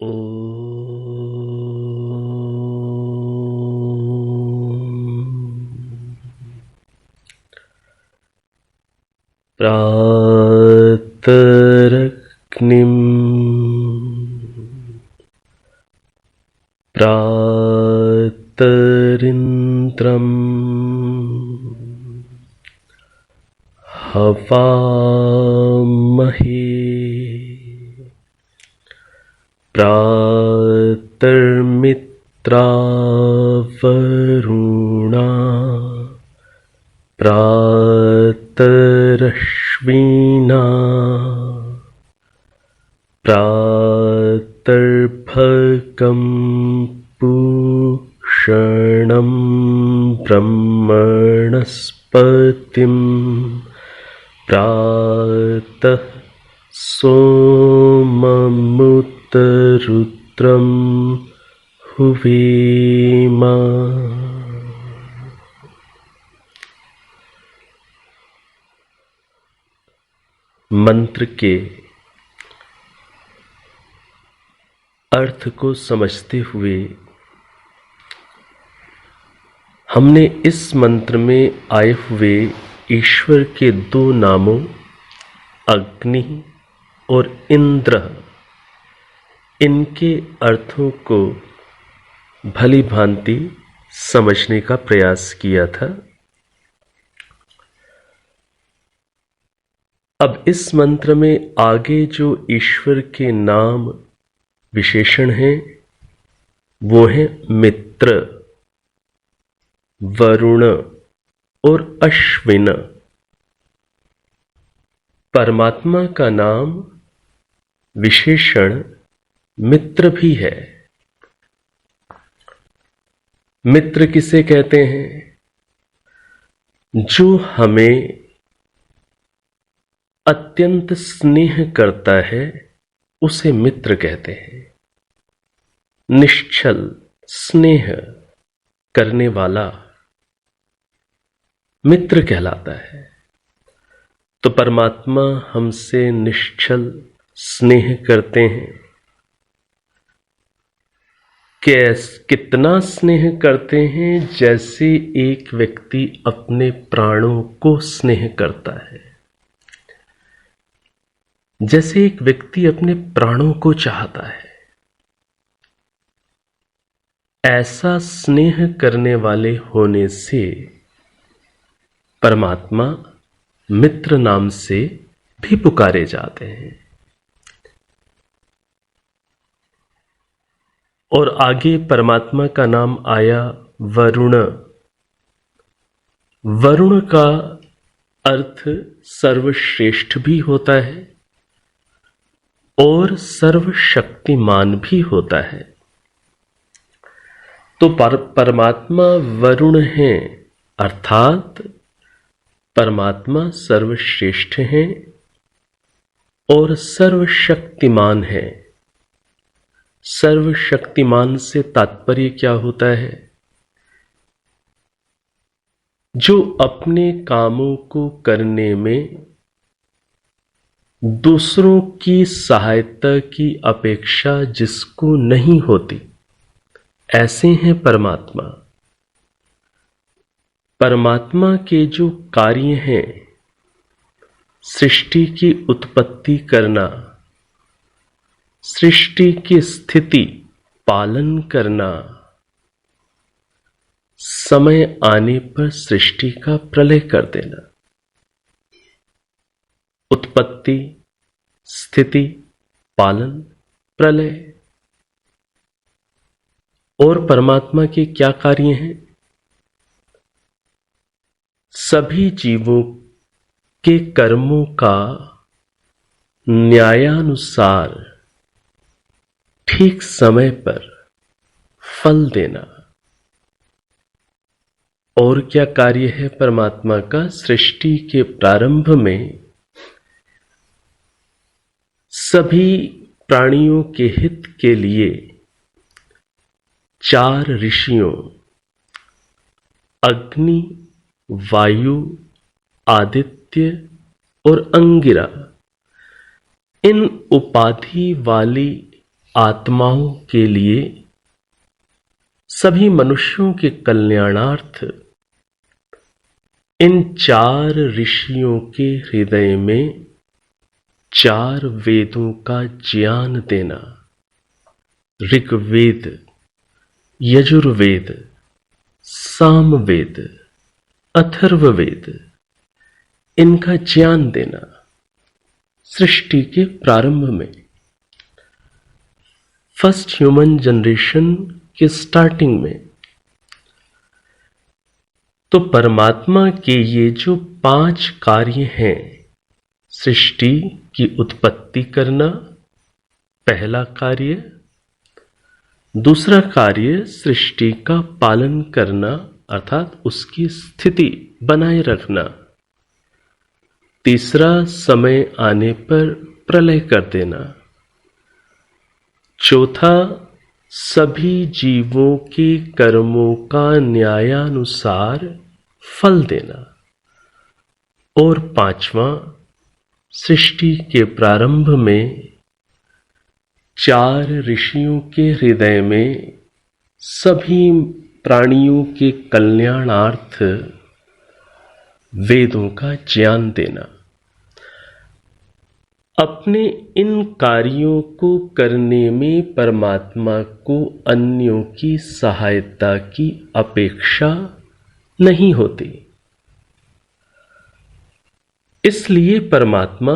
प्रातरग्निं प्रातरिन्द्रं हवामहे प्रातर्मित्रावरुणा प्रातरश्विना प्रातर्भगं पूषणं ब्रह्मणस्पतिं प्रातः सोममुतरुद्रं हुवेम। मंत्र के अर्थ को समझते हुए हमने इस मंत्र में आए हुए ईश्वर के दो नामों अग्नि और इंद्र, इनके अर्थों को भली भांति समझने का प्रयास किया था। अब इस मंत्र में आगे जो ईश्वर के नाम विशेषण हैं वो हैं मित्र, वरुण और अश्विन। परमात्मा का नाम विशेषण मित्र भी है। मित्र किसे कहते हैं? जो हमें अत्यंत स्नेह करता है उसे मित्र कहते हैं। निश्चल स्नेह करने वाला मित्र कहलाता है। तो परमात्मा हमसे निश्चल स्नेह करते हैं। कितना स्नेह करते हैं? जैसे एक व्यक्ति अपने प्राणों को स्नेह करता है, जैसे एक व्यक्ति अपने प्राणों को चाहता है, ऐसा स्नेह करने वाले होने से परमात्मा मित्र नाम से भी पुकारे जाते हैं। और आगे परमात्मा का नाम आया वरुण। वरुण का अर्थ सर्वश्रेष्ठ भी होता है और सर्वशक्तिमान भी होता है। तो परमात्मा वरुण हैं, अर्थात परमात्मा सर्वश्रेष्ठ हैं और सर्वशक्तिमान है। सर्वशक्तिमान से तात्पर्य क्या होता है? जो अपने कामों को करने में दूसरों की सहायता की अपेक्षा जिसको नहीं होती, ऐसे हैं परमात्मा। परमात्मा के जो कार्य हैं, सृष्टि की उत्पत्ति करना, सृष्टि की स्थिति पालन करना, समय आने पर सृष्टि का प्रलय कर देना, उत्पत्ति, स्थिति, पालन, प्रलय। और परमात्मा के क्या कार्य हैं? सभी जीवों के कर्मों का न्यायानुसार ठीक समय पर फल देना। और क्या कार्य है परमात्मा का? सृष्टि के प्रारंभ में सभी प्राणियों के हित के लिए 4 ऋषियों अग्नि, वायु, आदित्य और अंगिरा, इन उपाधि वाली आत्माओं के लिए, सभी मनुष्यों के कल्याणार्थ इन 4 ऋषियों के हृदय में 4 वेदों का ज्ञान देना। ऋग्वेद, यजुर्वेद, सामवेद, अथर्ववेद, इनका ज्ञान देना सृष्टि के प्रारंभ में, फर्स्ट ह्यूमन जनरेशन के स्टार्टिंग में। तो परमात्मा के ये जो 5 कार्य हैं, सृष्टि की उत्पत्ति करना पहला कार्य, दूसरा कार्य सृष्टि का पालन करना अर्थात उसकी स्थिति बनाए रखना, तीसरा समय आने पर प्रलय कर देना, चौथा सभी जीवों के कर्मों का न्यायानुसार फल देना, और पांचवा सृष्टि के प्रारंभ में 4 ऋषियों के हृदय में सभी प्राणियों के कल्याणार्थ वेदों का ज्ञान देना। अपने इन कार्यों को करने में परमात्मा को अन्यों की सहायता की अपेक्षा नहीं होती, इसलिए परमात्मा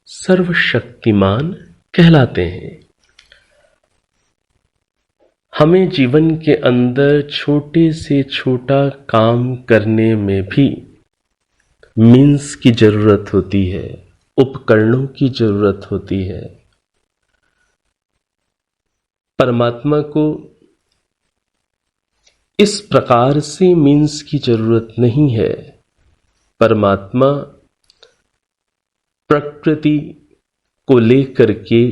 सर्वशक्तिमान कहलाते हैं। हमें जीवन के अंदर छोटे से छोटा काम करने में भी मीन्स की जरूरत होती है, उपकरणों की जरूरत होती है। परमात्मा को इस प्रकार से मीन्स की जरूरत नहीं है। परमात्मा प्रकृति को लेकर के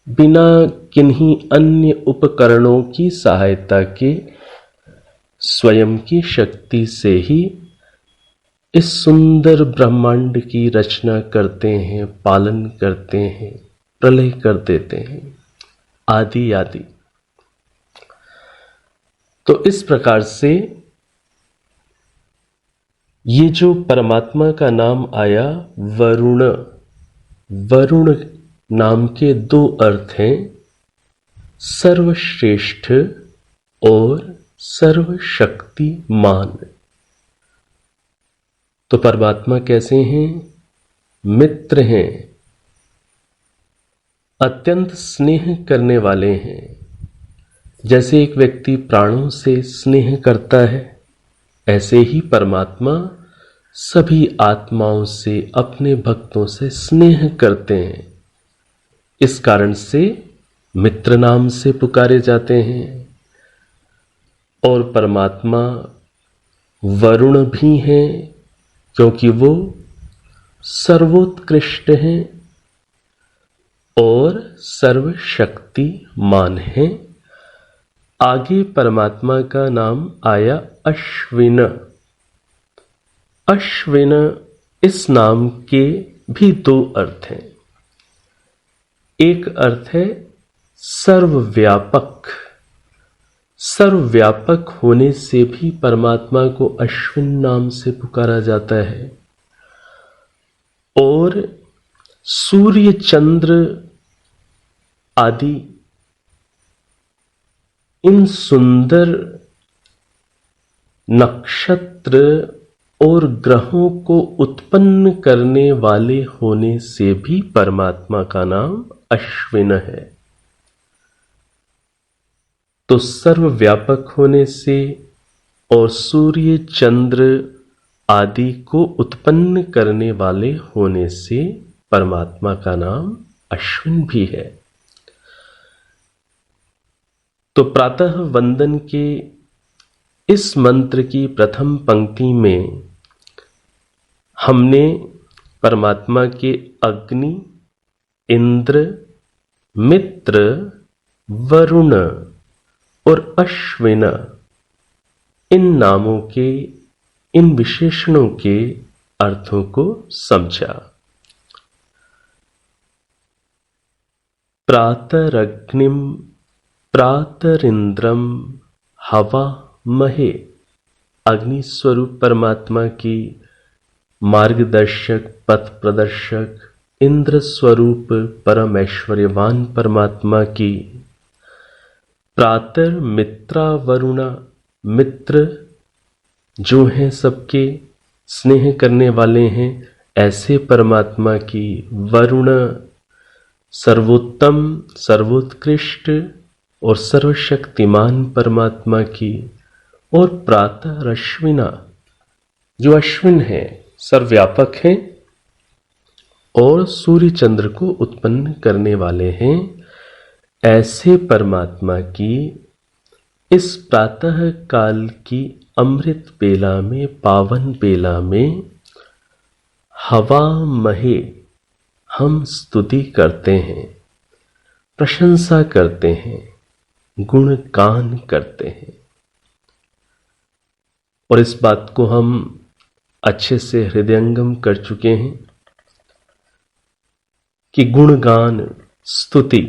बिना किन्हीं अन्य उपकरणों की सहायता के स्वयं की शक्ति से ही इस सुंदर ब्रह्मांड की रचना करते हैं, पालन करते हैं, प्रलय कर देते हैं, आदि आदि। तो इस प्रकार से ये जो परमात्मा का नाम आया वरुण, वरुण नाम के 2 अर्थ हैं, सर्वश्रेष्ठ और सर्वशक्तिमान। तो परमात्मा कैसे हैं? मित्र हैं, अत्यंत स्नेह करने वाले हैं। जैसे एक व्यक्ति प्राणों से स्नेह करता है, ऐसे ही परमात्मा सभी आत्माओं से, अपने भक्तों से स्नेह करते हैं। इस कारण से मित्र नाम से पुकारे जाते हैं। और परमात्मा वरुण भी हैं, क्योंकि वो सर्वोत्कृष्ट हैं और सर्वशक्तिमान हैं। आगे परमात्मा का नाम आया अश्विन। अश्विन इस नाम के भी 2 अर्थ हैं। एक अर्थ है सर्वव्यापक। सर्वव्यापक होने से भी परमात्मा को अश्विन नाम से पुकारा जाता है। और सूर्य, चंद्र आदि इन सुंदर नक्षत्र और ग्रहों को उत्पन्न करने वाले होने से भी परमात्मा का नाम अश्विन है। तो सर्वव्यापक होने से और सूर्य, चंद्र आदि को उत्पन्न करने वाले होने से परमात्मा का नाम अश्विन भी है। तो प्रातः वंदन के इस मंत्र की प्रथम पंक्ति में हमने परमात्मा के अग्नि, इंद्र, मित्र, वरुण और अश्विन इन नामों के, इन विशेषणों के अर्थों को समझा। प्रातरग्निम प्रातरिंद्रम हवा महे। अग्नि स्वरूप परमात्मा की मार्गदर्शक पथ प्रदर्शक इंद्र स्वरूप परम ऐश्वर्यवान परमात्मा की प्रातर मित्रा वरुणा। मित्र जो हैं सबके स्नेह करने वाले हैं ऐसे परमात्मा की वरुण सर्वोत्तम सर्वोत्कृष्ट और सर्वशक्तिमान परमात्मा की और प्रातः अश्विना जो अश्विन है सर्वव्यापक हैं और सूर्य चंद्र को उत्पन्न करने वाले हैं ऐसे परमात्मा की इस प्रातः काल की अमृत बेला में पावन बेला में हवा महे हम स्तुति करते हैं, प्रशंसा करते हैं, गुणगान करते हैं। और इस बात को हम अच्छे से हृदयंगम कर चुके हैं कि गुणगान स्तुति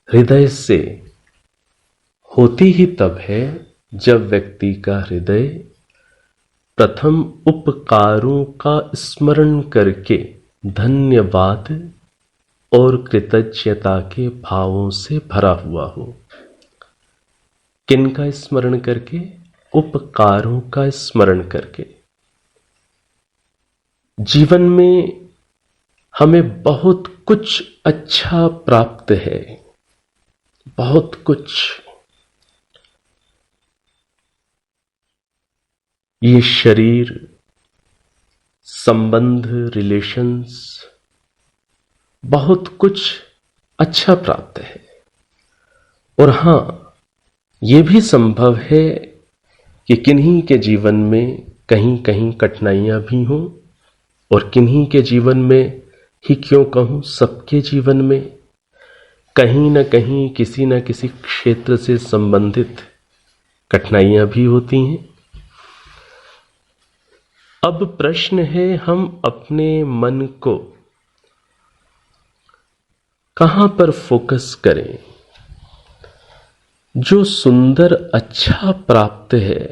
हृदय से होती ही तब है जब व्यक्ति का हृदय प्रथम उपकारों का स्मरण करके धन्यवाद और कृतज्ञता के भावों से भरा हुआ हो। किन का स्मरण करके? उपकारों का स्मरण करके। जीवन में हमें बहुत कुछ अच्छा प्राप्त है, बहुत कुछ। ये शरीर, संबंध, रिलेशंस, बहुत कुछ अच्छा प्राप्त है। और हां, यह भी संभव है कि किन्हीं के जीवन में कहीं कहीं कठिनाइयां भी हों और किन्हीं के जीवन में ही क्यों कहूं, सबके जीवन में कहीं न कहीं किसी न किसी क्षेत्र से संबंधित कठिनाइयां भी होती हैं। अब प्रश्न है, हम अपने मन को कहां पर फोकस करें? जो सुंदर अच्छा प्राप्त है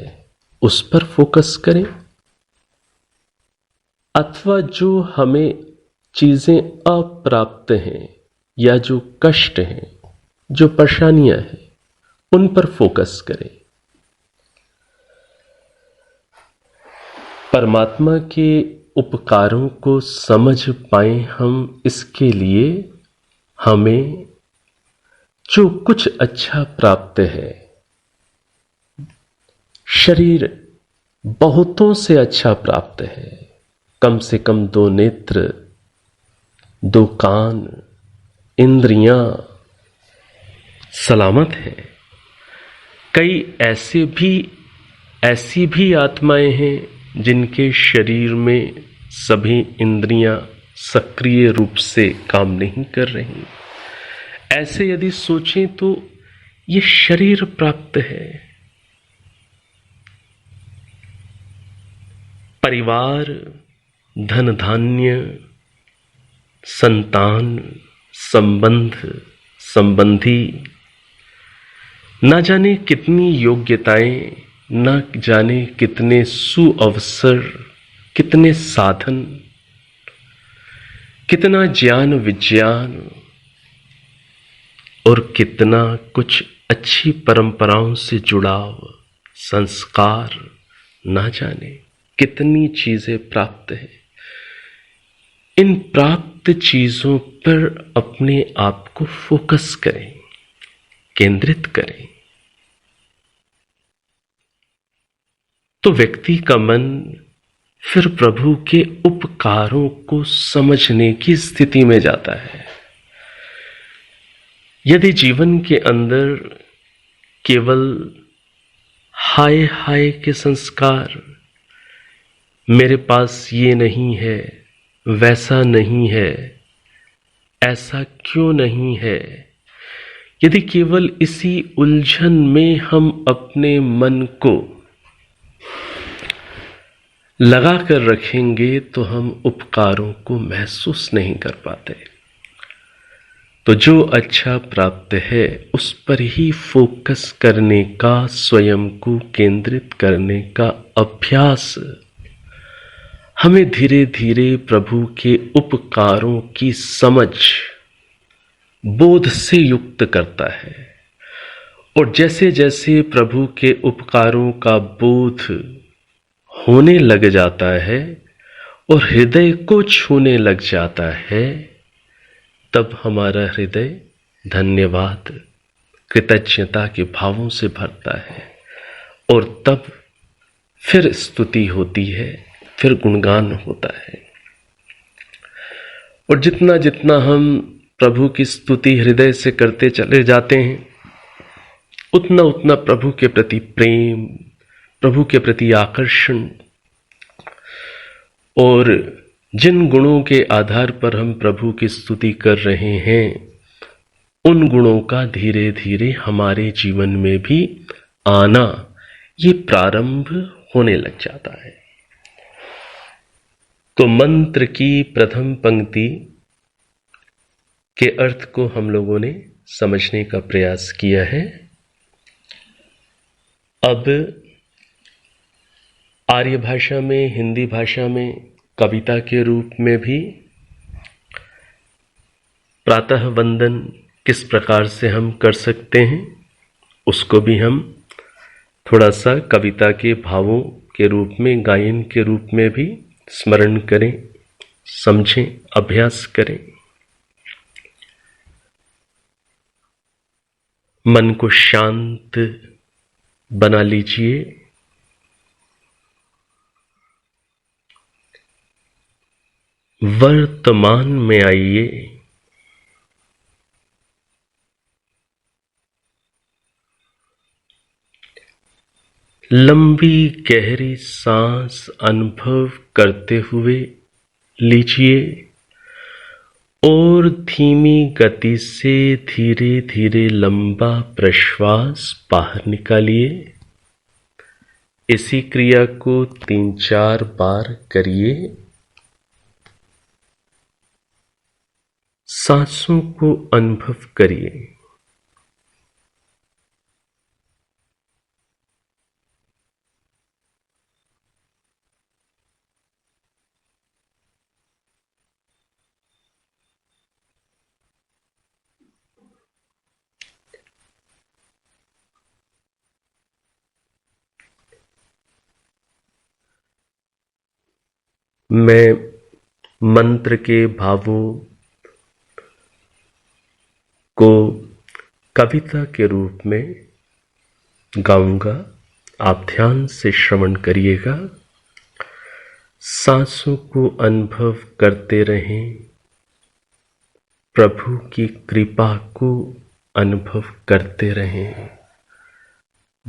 उस पर फोकस करें, अथवा जो हमें चीजें अप्राप्त हैं या जो कष्ट हैं, जो परेशानियां हैं, उन पर फोकस करें। परमात्मा के उपकारों को समझ पाए हम, इसके लिए हमें जो कुछ अच्छा प्राप्त है, शरीर बहुतों से अच्छा प्राप्त है, कम से कम 2 नेत्र, 2 कान, इंद्रियां सलामत है। कई ऐसी भी आत्माएं हैं जिनके शरीर में सभी इंद्रियां सक्रिय रूप से काम नहीं कर रही। ऐसे यदि सोचें तो ये शरीर प्राप्त है। परिवार, धन धान्य, संतान, संबंध, संबंधी, ना जाने कितनी योग्यताएं, ना जाने कितने सुअवसर, कितने साधन, कितना ज्ञान विज्ञान और कितना कुछ अच्छी परंपराओं से जुड़ाव, संस्कार, ना जाने कितनी चीजें प्राप्त है। इन प्राप्त चीजों पर अपने आप को फोकस करें, केंद्रित करें, तो व्यक्ति का मन फिर प्रभु के उपकारों को समझने की स्थिति में जाता है। यदि जीवन के अंदर केवल हाय हाय के संस्कार, मेरे पास ये नहीं है, वैसा नहीं है, ऐसा क्यों नहीं है, यदि केवल इसी उलझन में हम अपने मन को लगा कर रखेंगे तो हम उपकारों को महसूस नहीं कर पाते। तो जो अच्छा प्राप्त है उस पर ही फोकस करने का, स्वयं को केंद्रित करने का अभ्यास हमें धीरे धीरे प्रभु के उपकारों की समझ, बोध से युक्त करता है। और जैसे जैसे प्रभु के उपकारों का बोध होने लग जाता है और हृदय को छूने लग जाता है, तब हमारा हृदय धन्यवाद, कृतज्ञता के भावों से भरता है। और तब फिर स्तुति होती है, फिर गुणगान होता है। और जितना जितना हम प्रभु की स्तुति हृदय से करते चले जाते हैं, उतना उतना प्रभु के प्रति प्रेम, प्रभु के प्रति आकर्षण, और जिन गुणों के आधार पर हम प्रभु की स्तुति कर रहे हैं, उन गुणों का धीरे धीरे हमारे जीवन में भी आना, ये प्रारंभ होने लग जाता है। तो मंत्र की प्रथम पंक्ति के अर्थ को हम लोगों ने समझने का प्रयास किया है। अब आर्य भाषा में, हिंदी भाषा में कविता के रूप में भी प्रातः वंदन किस प्रकार से हम कर सकते हैं, उसको भी हम थोड़ा सा कविता के भावों के रूप में, गायन के रूप में भी स्मरण करें, समझें, अभ्यास करें। मन को शांत बना लीजिए। वर्तमान में आइए। लंबी गहरी सांस अनुभव करते हुए लीजिए और धीमी गति से धीरे धीरे लंबा प्रश्वास बाहर निकालिए। इसी क्रिया को 3-4 बार करिए। सांसों को अनुभव करिए। मैं मंत्र के भावों को कविता के रूप में गाऊंगा, आप ध्यान से श्रवण करिएगा। सांसों को अनुभव करते रहें, प्रभु की कृपा को अनुभव करते रहें।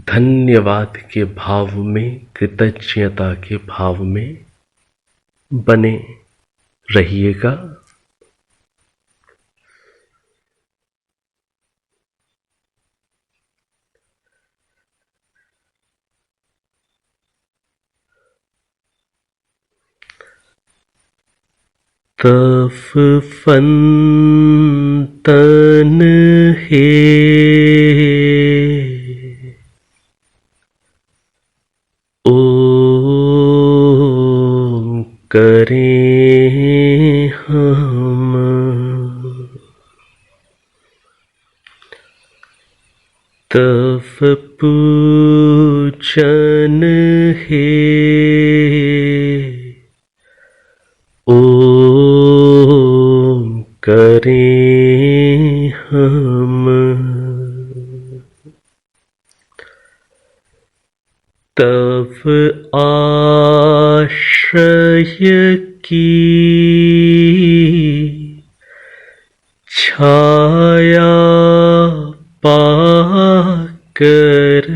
धन्यवाद के भाव में, कृतज्ञता के भाव में बने रहिएगा। तफ फंतन है ओम करें हम, तफ पूजन है ओम करें हम। तब आश्रय की छाया पाकर,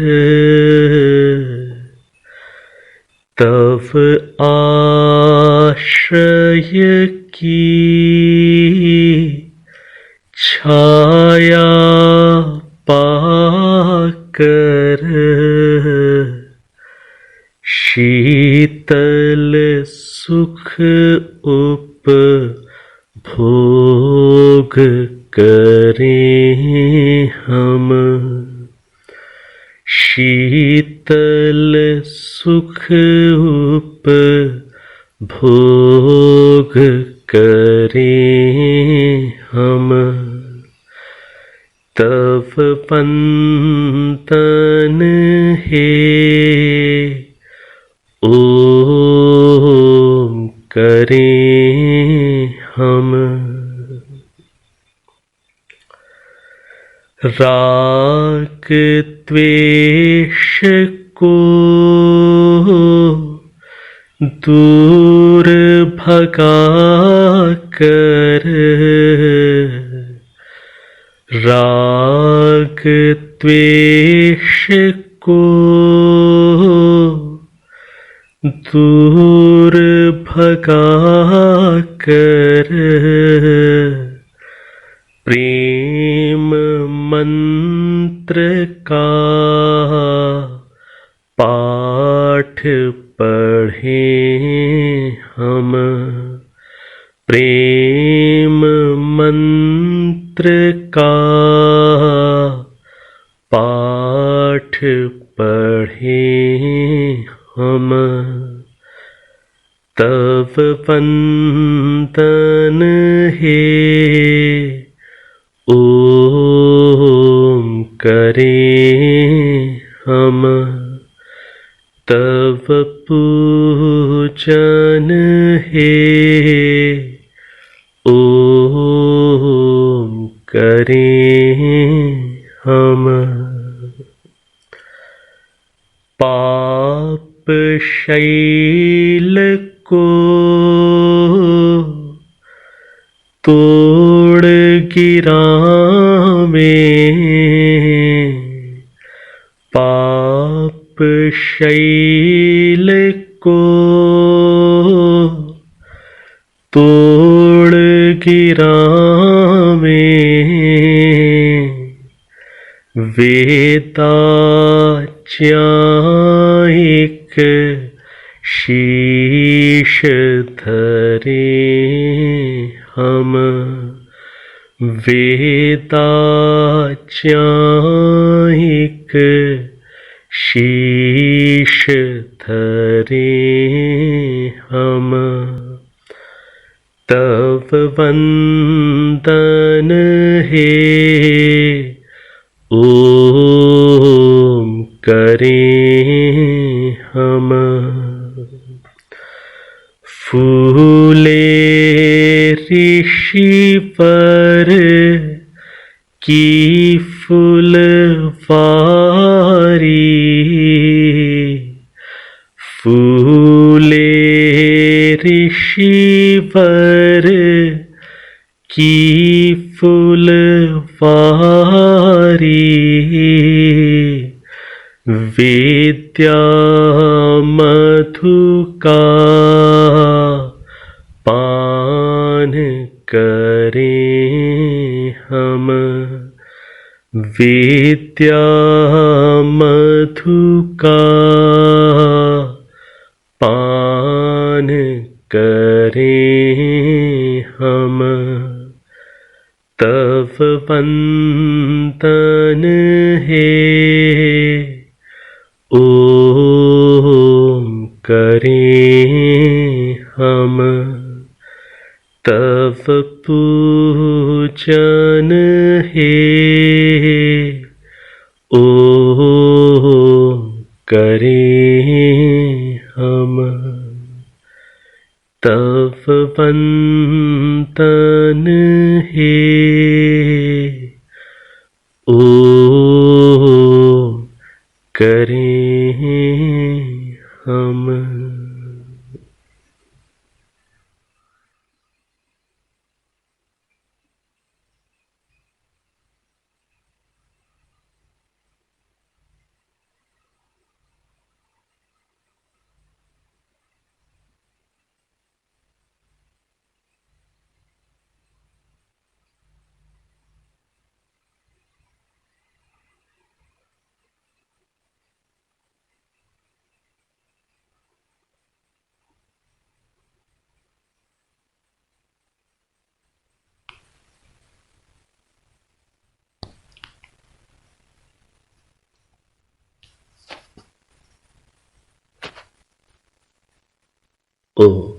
तब आश्रय की छाया पाकर, शीतल सुख उपभोग करें हम, शीतल सुख उपभोग करें हम, तव पंतन हे ओम करें हम। राग द्वेष को दूर भगा कर, राग द्वेष को दूर भगा कर, प्रेम मंत्र का पाठ पढ़ें हम, प्रेम मंत्र का पाठ पढ़ें हम, तव वंदन हे ओम करें हम, तव पूजन हे ओम करें हम। पाप शैल को तोड़ गिरावें, पाप शैल को तोड़ गिरावें, वेदाचायिक शीश धरें हम, वेदाचायिक शीश धरें हम, तव वंदन हे ओम करें हम। फूले ऋषिवर की फुलवारी, फूले ऋषिवर की फुलवारी, विद्या मधु का पान करें हम, विद्या मधु का पान करें हम, तव वंदन हे ओम करें हम, तव पूजन हे ओम करें हम, तव वंदन हे ओम करें हम। ओम।